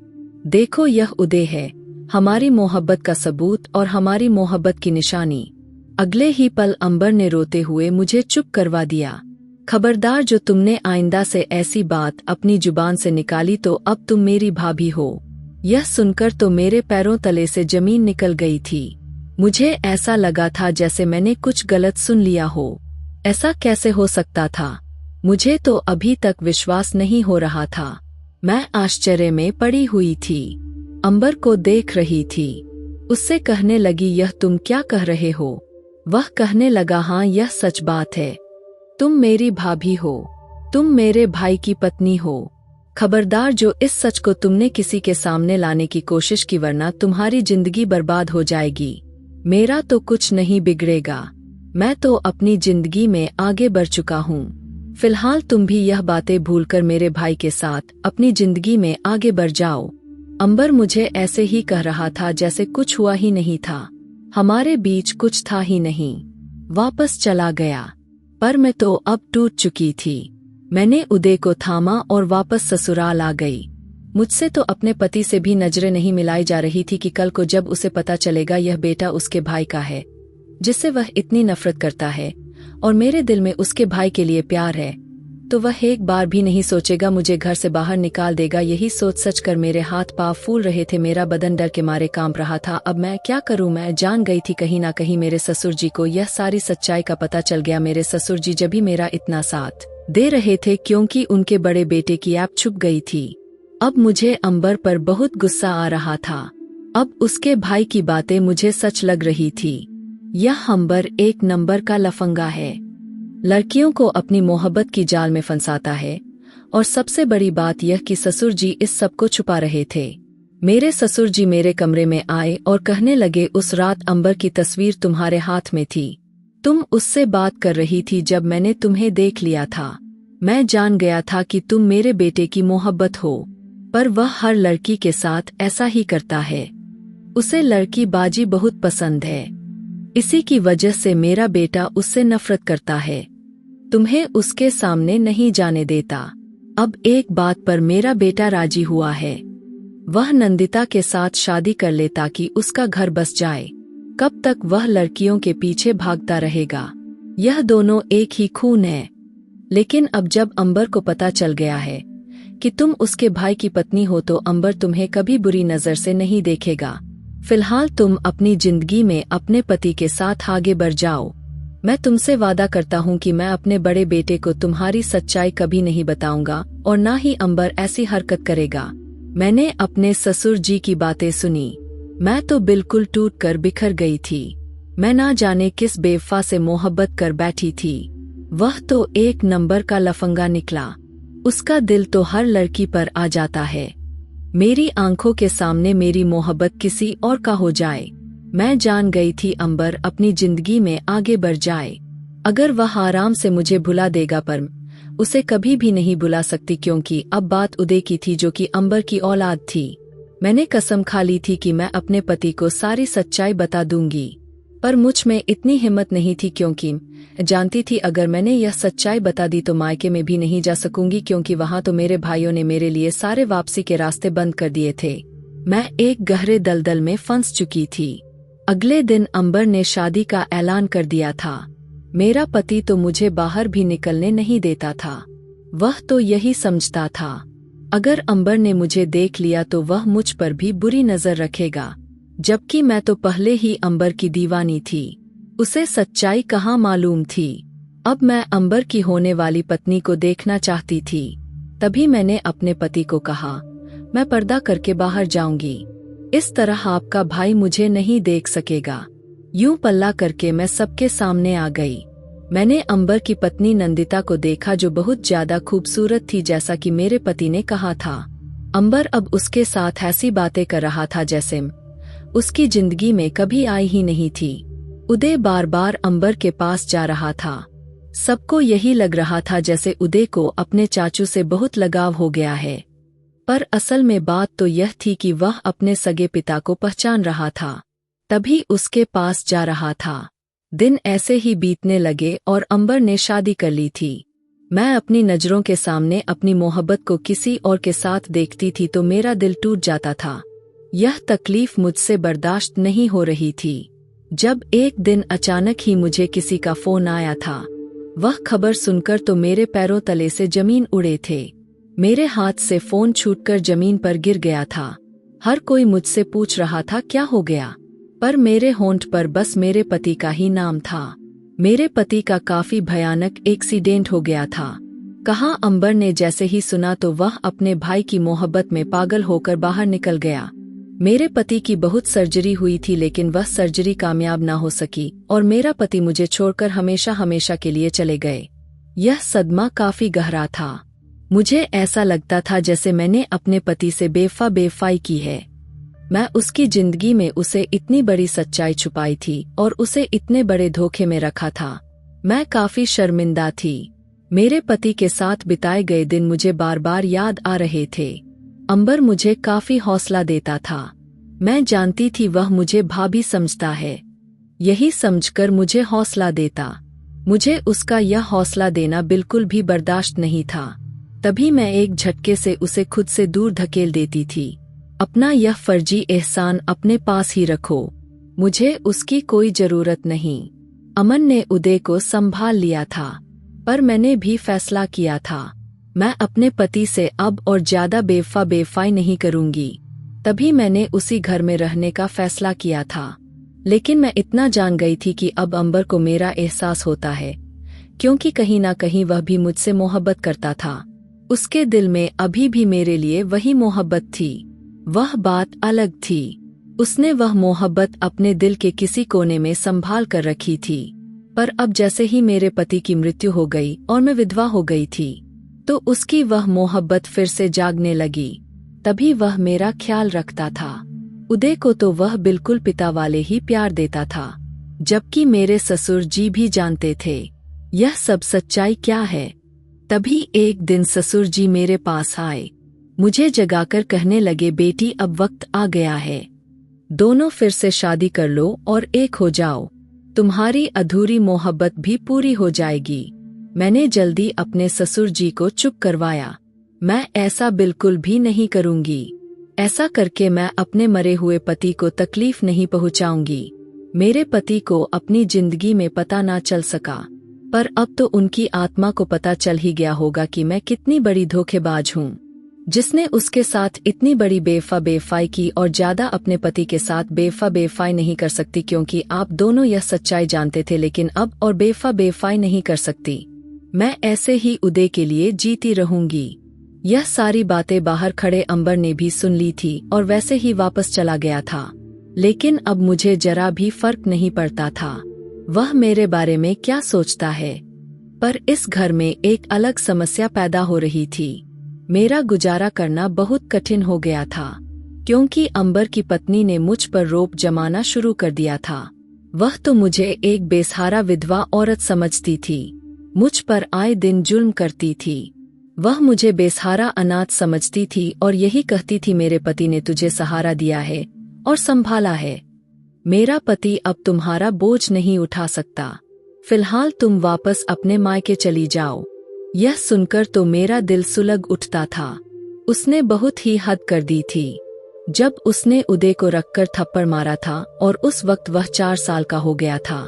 देखो यह उदय है, हमारी मोहब्बत का सबूत और हमारी मोहब्बत की निशानी। अगले ही पल अंबर ने रोते हुए मुझे चुप करवा दिया। खबरदार, जो तुमने आइंदा से ऐसी बात अपनी जुबान से निकाली तो अब तुम मेरी भाभी हो। यह सुनकर तो मेरे पैरों तले से जमीन निकल गई थी। मुझे ऐसा लगा था जैसे मैंने कुछ गलत सुन लिया हो। ऐसा कैसे हो सकता था? मुझे तो अभी तक विश्वास नहीं हो रहा था। मैं आश्चर्य में पड़ी हुई थी। अंबर को देख रही थी। उससे कहने लगी, यह तुम क्या कह रहे हो? वह कहने लगा, हाँ यह सच बात है। तुम मेरी भाभी हो, तुम मेरे भाई की पत्नी हो। खबरदार, जो इस सच को तुमने किसी के सामने लाने की कोशिश की, वरना तुम्हारी जिंदगी बर्बाद हो जाएगी। मेरा तो कुछ नहीं बिगड़ेगा, मैं तो अपनी जिंदगी में आगे बढ़ चुका हूँ। फिलहाल तुम भी यह बातें भूलकर मेरे भाई के साथ अपनी जिंदगी में आगे बढ़ जाओ। अंबर मुझे ऐसे ही कह रहा था जैसे कुछ हुआ ही नहीं था, हमारे बीच कुछ था ही नहीं। वापस चला गया, पर मैं तो अब टूट चुकी थी। मैंने उदय को थामा और वापस ससुराल आ गई। मुझसे तो अपने पति से भी नजरें नहीं मिलाई जा रही थी कि कल को जब उसे पता चलेगा यह बेटा उसके भाई का है, जिससे वह इतनी नफरत करता है, और मेरे दिल में उसके भाई के लिए प्यार है, तो वह एक बार भी नहीं सोचेगा मुझे घर से बाहर निकाल देगा। यही सोच सच कर मेरे हाथ पांव फूल रहे थे, मेरा बदन डर के मारे कांप रहा था। अब मैं क्या करूं? मैं जान गई थी कहीं ना कहीं मेरे ससुर जी को यह सारी सच्चाई का पता चल गया। मेरे ससुर जी जब भी मेरा इतना साथ दे रहे थे क्योंकि उनके बड़े बेटे की ऐप छुप गई थी। अब मुझे अंबर पर बहुत गुस्सा आ रहा था। अब उसके भाई की बातें मुझे सच लग रही थी। यह अंबर एक नंबर का लफंगा है, लड़कियों को अपनी मोहब्बत की जाल में फंसाता है। और सबसे बड़ी बात यह कि ससुर जी इस सब को छुपा रहे थे। मेरे ससुर जी मेरे कमरे में आए और कहने लगे, उस रात अंबर की तस्वीर तुम्हारे हाथ में थी, तुम उससे बात कर रही थी जब मैंने तुम्हें देख लिया था। मैं जान गया था कि तुम मेरे बेटे की मोहब्बत हो, पर वह हर लड़की के साथ ऐसा ही करता है। उसे लड़की बाजी बहुत पसंद है, इसी की वजह से मेरा बेटा उससे नफरत करता है, तुम्हें उसके सामने नहीं जाने देता। अब एक बात पर मेरा बेटा राजी हुआ है, वह नंदिता के साथ शादी कर ले ताकि उसका घर बस जाए। कब तक वह लड़कियों के पीछे भागता रहेगा? यह दोनों एक ही खून है। लेकिन अब जब अंबर को पता चल गया है कि तुम उसके भाई की पत्नी हो, तो अंबर तुम्हें कभी बुरी नजर से नहीं देखेगा। फिलहाल तुम अपनी जिंदगी में अपने पति के साथ आगे बढ़ जाओ। मैं तुमसे वादा करता हूँ कि मैं अपने बड़े बेटे को तुम्हारी सच्चाई कभी नहीं बताऊंगा, और ना ही अंबर ऐसी हरकत करेगा। मैंने अपने ससुर जी की बातें सुनी। मैं तो बिल्कुल टूटकर बिखर गई थी। मैं ना जाने किस बेवफा से मोहब्बत कर बैठी थी। वह तो एक नंबर का लफंगा निकला। उसका दिल तो हर लड़की पर आ जाता है। मेरी आंखों के सामने मेरी मोहब्बत किसी और का हो जाए। मैं जान गई थी अंबर अपनी जिंदगी में आगे बढ़ जाए। अगर वह आराम से मुझे भुला देगा, पर उसे कभी भी नहीं भुला सकती, क्योंकि अब बात उदय की थी जो कि अंबर की औलाद थी। मैंने कसम खा ली थी कि मैं अपने पति को सारी सच्चाई बता दूंगी, पर मुझ में इतनी हिम्मत नहीं थी, क्योंकि जानती थी अगर मैंने यह सच्चाई बता दी तो मायके में भी नहीं जा सकूंगी, क्योंकि वहां तो मेरे भाइयों ने मेरे लिए सारे वापसी के रास्ते बंद कर दिए थे। मैं एक गहरे दलदल में फंस चुकी थी। अगले दिन अंबर ने शादी का ऐलान कर दिया था। मेरा पति तो मुझे बाहर भी निकलने नहीं देता था। वह तो यही समझता था अगर अंबर ने मुझे देख लिया तो वह मुझ पर भी बुरी नजर रखेगा, जबकि मैं तो पहले ही अंबर की दीवानी थी। उसे सच्चाई कहाँ मालूम थी। अब मैं अंबर की होने वाली पत्नी को देखना चाहती थी। तभी मैंने अपने पति को कहा, मैं पर्दा करके बाहर जाऊंगी, इस तरह आपका भाई मुझे नहीं देख सकेगा। यूं पल्ला करके मैं सबके सामने आ गई। मैंने अंबर की पत्नी नंदिता को देखा जो बहुत ज्यादा खूबसूरत थी, जैसा कि मेरे पति ने कहा था। अंबर अब उसके साथ ऐसी बातें कर रहा था जैसे उसकी जिंदगी में कभी आई ही नहीं थी। उदय बार बार अंबर के पास जा रहा था। सबको यही लग रहा था जैसे उदय को अपने चाचू से बहुत लगाव हो गया है, पर असल में बात तो यह थी कि वह अपने सगे पिता को पहचान रहा था, तभी उसके पास जा रहा था। दिन ऐसे ही बीतने लगे और अंबर ने शादी कर ली थी। मैं अपनी नजरों के सामने अपनी मोहब्बत को किसी और के साथ देखती थी तो मेरा दिल टूट जाता था। यह तकलीफ मुझसे बर्दाश्त नहीं हो रही थी। जब एक दिन अचानक ही मुझे किसी का फोन आया था। वह खबर सुनकर तो मेरे पैरों तले से जमीन उड़े थे। मेरे हाथ से फोन छूटकर जमीन पर गिर गया था। हर कोई मुझसे पूछ रहा था क्या हो गया, पर मेरे होंठ पर बस मेरे पति का ही नाम था। मेरे पति का काफी भयानक एक्सीडेंट हो गया था, कहा अंबर ने। जैसे ही सुना तो वह अपने भाई की मोहब्बत में पागल होकर बाहर निकल गया। मेरे पति की बहुत सर्जरी हुई थी लेकिन वह सर्जरी कामयाब ना हो सकी और मेरा पति मुझे छोड़कर हमेशा हमेशा के लिए चले गए। यह सदमा काफी गहरा था। मुझे ऐसा लगता था जैसे मैंने अपने पति से बेवफाई की है। मैं उसकी जिंदगी में उसे इतनी बड़ी सच्चाई छुपाई थी और उसे इतने बड़े धोखे में रखा था। मैं काफी शर्मिंदा थी। मेरे पति के साथ बिताए गए दिन मुझे बार बार याद आ रहे थे। अंबर मुझे काफी हौसला देता था। मैं जानती थी वह मुझे भाभी समझता है, यही समझकर मुझे हौसला देता। मुझे उसका यह हौसला देना बिल्कुल भी बर्दाश्त नहीं था। तभी मैं एक झटके से उसे खुद से दूर धकेल देती थी। अपना यह फर्जी एहसान अपने पास ही रखो, मुझे उसकी कोई जरूरत नहीं। अमन ने उदय को संभाल लिया था, पर मैंने भी फैसला किया था मैं अपने पति से अब और ज्यादा बेवफाई नहीं करूंगी। तभी मैंने उसी घर में रहने का फैसला किया था। लेकिन मैं इतना जान गई थी कि अब अंबर को मेरा एहसास होता है, क्योंकि कहीं ना कहीं वह भी मुझसे मोहब्बत करता था। उसके दिल में अभी भी मेरे लिए वही मोहब्बत थी। वह बात अलग थी। उसने वह मोहब्बत अपने दिल के किसी कोने में संभाल कर रखी थी। पर अब जैसे ही मेरे पति की मृत्यु हो गई और मैं विधवा हो गई थी, तो उसकी वह मोहब्बत फिर से जागने लगी। तभी वह मेरा ख्याल रखता था। उदय को तो वह बिल्कुल पिता वाले ही प्यार देता था, जबकि मेरे ससुर जी भी जानते थे यह सब सच्चाई क्या है। तभी एक दिन ससुर जी मेरे पास आए, मुझे जगाकर कहने लगे, बेटी अब वक्त आ गया है, दोनों फिर से शादी कर लो और एक हो जाओ, तुम्हारी अधूरी मोहब्बत भी पूरी हो जाएगी। मैंने जल्दी अपने ससुर जी को चुप करवाया। मैं ऐसा बिल्कुल भी नहीं करूंगी। ऐसा करके मैं अपने मरे हुए पति को तकलीफ नहीं पहुंचाऊंगी। मेरे पति को अपनी जिंदगी में पता ना चल सका, पर अब तो उनकी आत्मा को पता चल ही गया होगा कि मैं कितनी बड़ी धोखेबाज हूँ, जिसने उसके साथ इतनी बड़ी बेवफाई की और ज्यादा अपने पति के साथ बेवफाई नहीं कर सकती, क्योंकि आप दोनों यह सच्चाई जानते थे, लेकिन अब और बेवफाई नहीं कर सकती। मैं ऐसे ही उदय के लिए जीती रहूंगी। यह सारी बातें बाहर खड़े अंबर ने भी सुन ली थी और वैसे ही वापस चला गया था। लेकिन अब मुझे जरा भी फर्क नहीं पड़ता था वह मेरे बारे में क्या सोचता है। पर इस घर में एक अलग समस्या पैदा हो रही थी। मेरा गुजारा करना बहुत कठिन हो गया था, क्योंकि अंबर की पत्नी ने मुझ पर रोब जमाना शुरू कर दिया था। वह तो मुझे एक बेसहारा विधवा औरत समझती थी, मुझ पर आए दिन जुल्म करती थी। वह मुझे बेसहारा अनाथ समझती थी और यही कहती थी, मेरे पति ने तुझे सहारा दिया है और संभाला है, मेरा पति अब तुम्हारा बोझ नहीं उठा सकता, फिलहाल तुम वापस अपने मायके चली जाओ। यह सुनकर तो मेरा दिल सुलग उठता था। उसने बहुत ही हद कर दी थी। जब उसने उदय को रखकर थप्पड़ मारा था और उस वक्त वह 4 साल का हो गया था,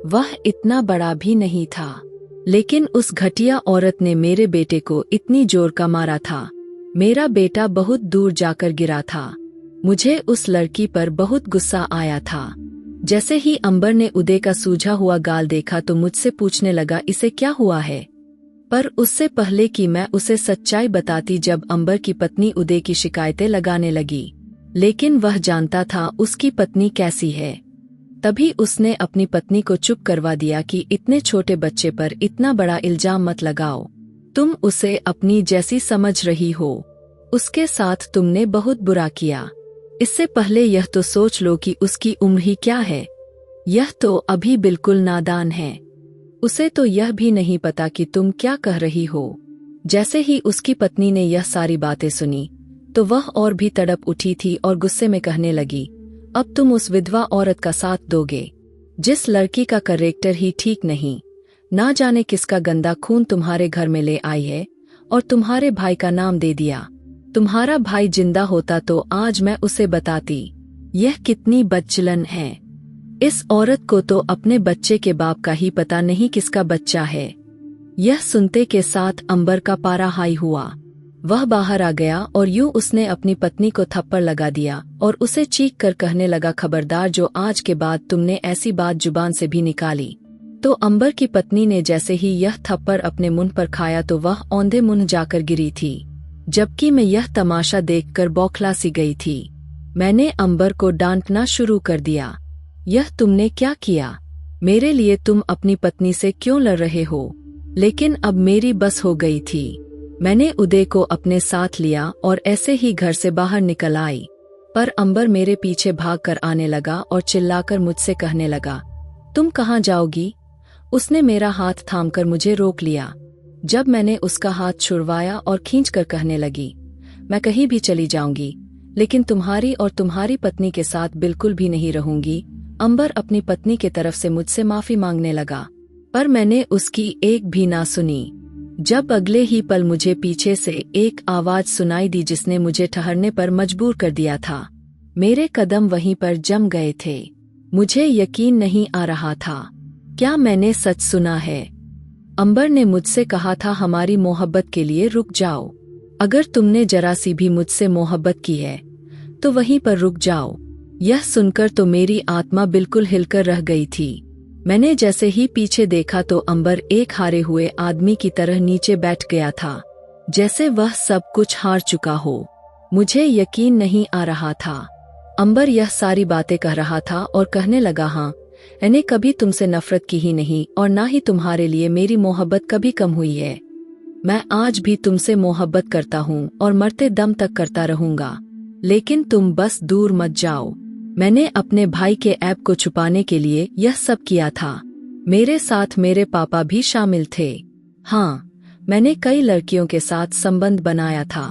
वह इतना बड़ा भी नहीं था, लेकिन उस घटिया औरत ने मेरे बेटे को इतनी जोर का मारा था। मेरा बेटा बहुत दूर जाकर गिरा था। मुझे उस लड़की पर बहुत गुस्सा आया था। जैसे ही अंबर ने उदय का सूझा हुआ गाल देखा तो मुझसे पूछने लगा, इसे क्या हुआ है। पर उससे पहले कि मैं उसे सच्चाई बताती, जब अंबर की पत्नी उदय की शिकायतें लगाने लगी। लेकिन वह जानता था उसकी पत्नी कैसी है। तभी उसने अपनी पत्नी को चुप करवा दिया कि इतने छोटे बच्चे पर इतना बड़ा इल्जाम मत लगाओ। तुम उसे अपनी जैसी समझ रही हो। उसके साथ तुमने बहुत बुरा किया। इससे पहले यह तो सोच लो कि उसकी उम्र ही क्या है। यह तो अभी बिल्कुल नादान है। उसे तो यह भी नहीं पता कि तुम क्या कह रही हो। जैसे ही उसकी पत्नी ने यह सारी बातें सुनी तो वह और भी तड़प उठी थी और गुस्से में कहने लगी, अब तुम उस विधवा औरत का साथ दोगे जिस लड़की का कैरेक्टर ही ठीक नहीं, ना जाने किसका गंदा खून तुम्हारे घर में ले आई है और तुम्हारे भाई का नाम दे दिया। तुम्हारा भाई जिंदा होता तो आज मैं उसे बताती। यह कितनी बदचलन है। इस औरत को तो अपने बच्चे के बाप का ही पता नहीं किसका बच्चा है। यह सुनते के साथ अंबर का पारा हाई हुआ। वह बाहर आ गया और यूं उसने अपनी पत्नी को थप्पड़ लगा दिया और उसे चीख कर कहने लगा, खबरदार जो आज के बाद तुमने ऐसी बात जुबान से भी निकाली। तो अंबर की पत्नी ने जैसे ही यह थप्पड़ अपने मुंह पर खाया तो वह औंधे मुंह जाकर गिरी थी, जबकि मैं यह तमाशा देखकर बौखला सी गई थी। मैंने अंबर को डांटना शुरू कर दिया, यह तुमने क्या किया? मेरे लिए तुम अपनी पत्नी से क्यों लड़ रहे हो? लेकिन अब मेरी बस हो गई थी। मैंने उदय को अपने साथ लिया और ऐसे ही घर से बाहर निकल आई, पर अंबर मेरे पीछे भागकर आने लगा और चिल्लाकर मुझसे कहने लगा, तुम कहाँ जाओगी? उसने मेरा हाथ थामकर मुझे रोक लिया। जब मैंने उसका हाथ छुड़वाया और खींचकर कहने लगी, मैं कहीं भी चली जाऊंगी, लेकिन तुम्हारी और तुम्हारी पत्नी के साथ बिल्कुल भी नहीं रहूंगी। अंबर अपनी पत्नी के तरफ से मुझसे माफी मांगने लगा, पर मैंने उसकी एक भी ना सुनी। जब अगले ही पल मुझे पीछे से एक आवाज सुनाई दी जिसने मुझे ठहरने पर मजबूर कर दिया था। मेरे कदम वहीं पर जम गए थे। मुझे यकीन नहीं आ रहा था। क्या मैंने सच सुना है? अंबर ने मुझसे कहा था, हमारी मोहब्बत के लिए रुक जाओ। अगर तुमने जरा सी भी मुझसे मोहब्बत की है तो वहीं पर रुक जाओ। यह सुनकर तो मेरी आत्मा बिल्कुल हिलकर रह गई थी। मैंने जैसे ही पीछे देखा तो अंबर एक हारे हुए आदमी की तरह नीचे बैठ गया था, जैसे वह सब कुछ हार चुका हो। मुझे यकीन नहीं आ रहा था। अंबर यह सारी बातें कह रहा था और कहने लगा, हाँ, मैंने कभी तुमसे नफरत की ही नहीं और ना ही तुम्हारे लिए मेरी मोहब्बत कभी कम हुई है। मैं आज भी तुमसे मोहब्बत करता हूँ और मरते दम तक करता रहूंगा, लेकिन तुम बस दूर मत जाओ। मैंने अपने भाई के ऐब को छुपाने के लिए यह सब किया था। मेरे साथ मेरे पापा भी शामिल थे। हाँ, मैंने कई लड़कियों के साथ संबंध बनाया था,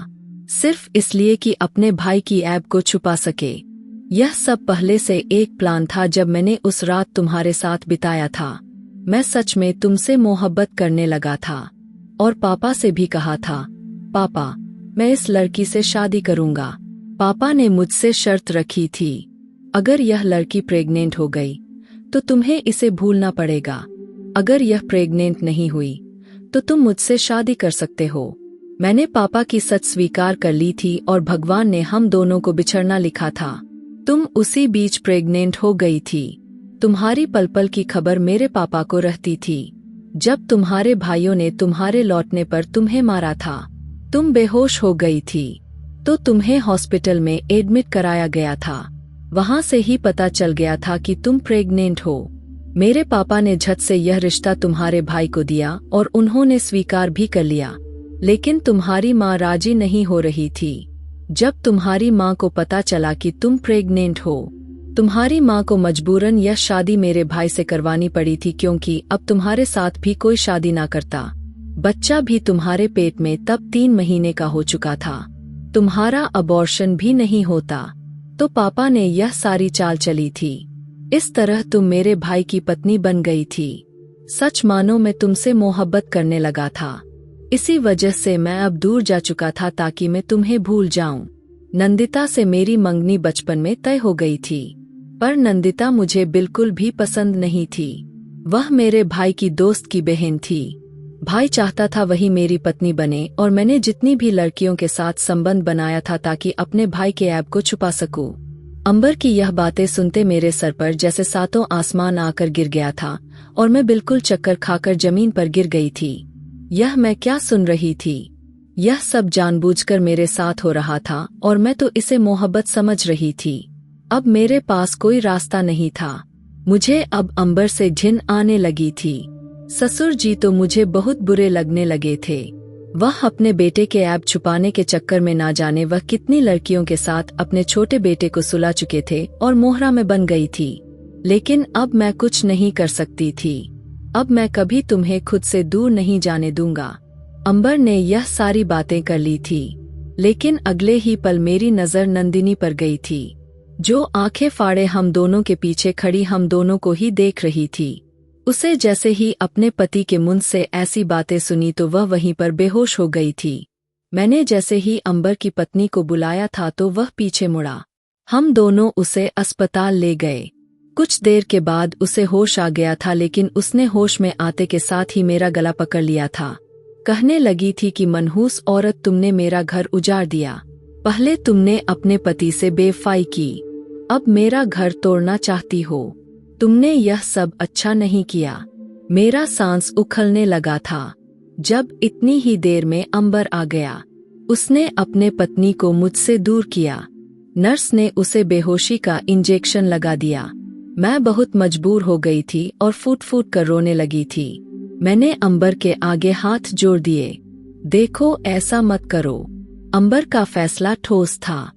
सिर्फ इसलिए कि अपने भाई की ऐब को छुपा सके। यह सब पहले से एक प्लान था। जब मैंने उस रात तुम्हारे साथ बिताया था, मैं सच में तुमसे मोहब्बत करने लगा था और पापा से भी कहा था, पापा, मैं इस लड़की से शादी करूंगा। पापा ने मुझसे शर्त रखी थी, अगर यह लड़की प्रेग्नेंट हो गई तो तुम्हें इसे भूलना पड़ेगा। अगर यह प्रेग्नेंट नहीं हुई तो तुम मुझसे शादी कर सकते हो। मैंने पापा की सच स्वीकार कर ली थी और भगवान ने हम दोनों को बिछड़ना लिखा था। तुम उसी बीच प्रेग्नेंट हो गई थी। तुम्हारी पल पल की खबर मेरे पापा को रहती थी। जब तुम्हारे भाइयों ने तुम्हारे लौटने पर तुम्हें मारा था, तुम बेहोश हो गई थी, तो तुम्हें हॉस्पिटल में एडमिट कराया गया था। वहां से ही पता चल गया था कि तुम प्रेग्नेंट हो। मेरे पापा ने झट से यह रिश्ता तुम्हारे भाई को दिया और उन्होंने स्वीकार भी कर लिया, लेकिन तुम्हारी माँ राजी नहीं हो रही थी। जब तुम्हारी माँ को पता चला कि तुम प्रेग्नेंट हो, तुम्हारी माँ को मजबूरन यह शादी मेरे भाई से करवानी पड़ी थी, क्योंकि अब तुम्हारे साथ भी कोई शादी ना करता। बच्चा भी तुम्हारे पेट में तब 3 महीने का हो चुका था। तुम्हारा अबॉर्शन भी नहीं होता, तो पापा ने यह सारी चाल चली थी। इस तरह तुम मेरे भाई की पत्नी बन गई थी। सच मानो मैं तुमसे मोहब्बत करने लगा था। इसी वजह से मैं अब दूर जा चुका था ताकि मैं तुम्हें भूल जाऊं। नंदिता से मेरी मंगनी बचपन में तय हो गई थी, पर नंदिता मुझे बिल्कुल भी पसंद नहीं थी। वह मेरे भाई की दोस्त की बहन थी। भाई चाहता था वही मेरी पत्नी बने और मैंने जितनी भी लड़कियों के साथ संबंध बनाया था ताकि अपने भाई के ऐब को छुपा सकूं। अंबर की यह बातें सुनते मेरे सर पर जैसे 7 आसमान आकर गिर गया था और मैं बिल्कुल चक्कर खाकर जमीन पर गिर गई थी। यह मैं क्या सुन रही थी? यह सब जानबूझकर मेरे साथ हो रहा था और मैं तो इसे मोहब्बत समझ रही थी। अब मेरे पास कोई रास्ता नहीं था। मुझे अब अंबर से घिन आने लगी थी। ससुर जी तो मुझे बहुत बुरे लगने लगे थे। वह अपने बेटे के ऐब छुपाने के चक्कर में ना जाने वह कितनी लड़कियों के साथ अपने छोटे बेटे को सुला चुके थे और मोहरा में बन गई थी। लेकिन अब मैं कुछ नहीं कर सकती थी। अब मैं कभी तुम्हें खुद से दूर नहीं जाने दूंगा। अंबर ने यह सारी बातें कर ली थी, लेकिन अगले ही पल मेरी नजर नंदिनी पर गई थी, जो आंखें फाड़े हम दोनों के पीछे खड़ी हम दोनों को ही देख रही थी। उसे जैसे ही अपने पति के मुंह से ऐसी बातें सुनी तो वह वहीं पर बेहोश हो गई थी। मैंने जैसे ही अंबर की पत्नी को बुलाया था तो वह पीछे मुड़ा। हम दोनों उसे अस्पताल ले गए। कुछ देर के बाद उसे होश आ गया था, लेकिन उसने होश में आते के साथ ही मेरा गला पकड़ लिया था। कहने लगी थी कि मनहूस औरत, तुमने मेरा घर उजाड़ दिया। पहले तुमने अपने पति से बेवफाई की, अब मेरा घर तोड़ना चाहती हो। तुमने यह सब अच्छा नहीं किया। मेरा सांस उखलने लगा था जब इतनी ही देर में अंबर आ गया। उसने अपने पत्नी को मुझसे दूर किया। नर्स ने उसे बेहोशी का इंजेक्शन लगा दिया। मैं बहुत मजबूर हो गई थी और फूट फूट कर रोने लगी थी। मैंने अंबर के आगे हाथ जोड़ दिए। देखो, ऐसा मत करो। अंबर का फैसला ठोस था।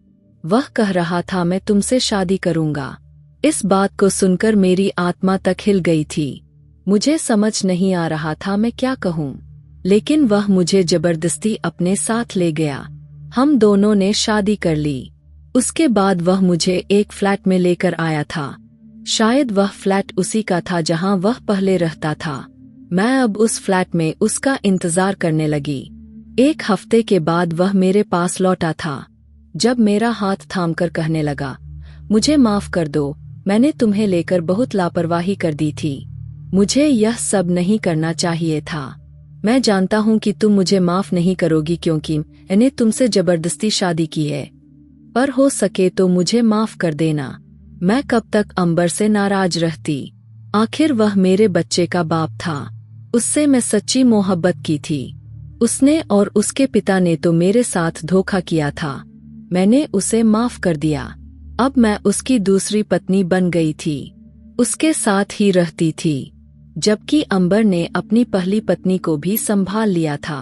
वह कह रहा था, मैं तुमसे शादी करूंगा। इस बात को सुनकर मेरी आत्मा तक हिल गई थी। मुझे समझ नहीं आ रहा था मैं क्या कहूँ, लेकिन वह मुझे जबरदस्ती अपने साथ ले गया। हम दोनों ने शादी कर ली। उसके बाद वह मुझे एक फ्लैट में लेकर आया था। शायद वह फ्लैट उसी का था जहां वह पहले रहता था। मैं अब उस फ्लैट में उसका इंतजार करने लगी। एक हफ्ते के बाद वह मेरे पास लौटा था। जब मेरा हाथ थामकर कहने लगा, मुझे माफ कर दो, मैंने तुम्हें लेकर बहुत लापरवाही कर दी थी। मुझे यह सब नहीं करना चाहिए था। मैं जानता हूँ कि तुम मुझे माफ नहीं करोगी क्योंकि मैंने तुमसे जबरदस्ती शादी की है, पर हो सके तो मुझे माफ कर देना। मैं कब तक अंबर से नाराज रहती। आखिर वह मेरे बच्चे का बाप था। उससे मैं सच्ची मोहब्बत की थी। उसने और उसके पिता ने तो मेरे साथ धोखा किया था। मैंने उसे माफ कर दिया। अब मैं उसकी दूसरी पत्नी बन गई थी। उसके साथ ही रहती थी, जबकि अंबर ने अपनी पहली पत्नी को भी संभाल लिया था।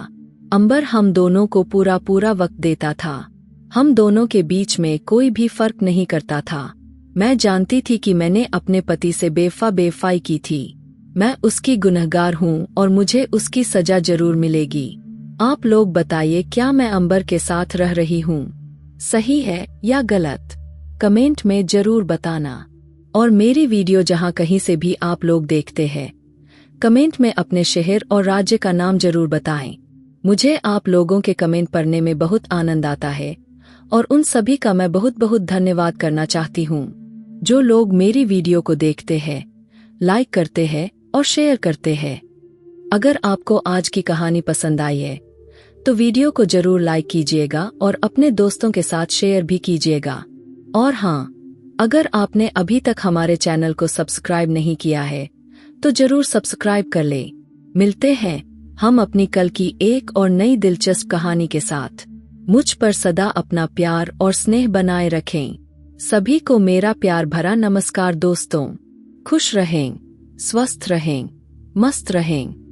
अंबर हम दोनों को पूरा वक्त देता था। हम दोनों के बीच में कोई भी फर्क नहीं करता था। मैं जानती थी कि मैंने अपने पति से बेवफाई की थी। मैं उसकी गुनहगार हूँ और मुझे उसकी सजा जरूर मिलेगी। आप लोग बताइए, क्या मैं अंबर के साथ रह रही हूँ सही है या गलत? कमेंट में जरूर बताना। और मेरी वीडियो जहाँ कहीं से भी आप लोग देखते हैं, कमेंट में अपने शहर और राज्य का नाम जरूर बताएं। मुझे आप लोगों के कमेंट पढ़ने में बहुत आनंद आता है और उन सभी का मैं बहुत बहुत धन्यवाद करना चाहती हूँ, जो लोग मेरी वीडियो को देखते हैं, लाइक करते हैं और शेयर करते हैं। अगर आपको आज की कहानी पसंद आई है तो वीडियो को जरूर लाइक कीजिएगा और अपने दोस्तों के साथ शेयर भी कीजिएगा। और हाँ, अगर आपने अभी तक हमारे चैनल को सब्सक्राइब नहीं किया है तो जरूर सब्सक्राइब कर ले। मिलते हैं हम अपनी कल की एक और नई दिलचस्प कहानी के साथ। मुझ पर सदा अपना प्यार और स्नेह बनाए रखें। सभी को मेरा प्यार भरा नमस्कार दोस्तों। खुश रहें, स्वस्थ रहें, मस्त रहें।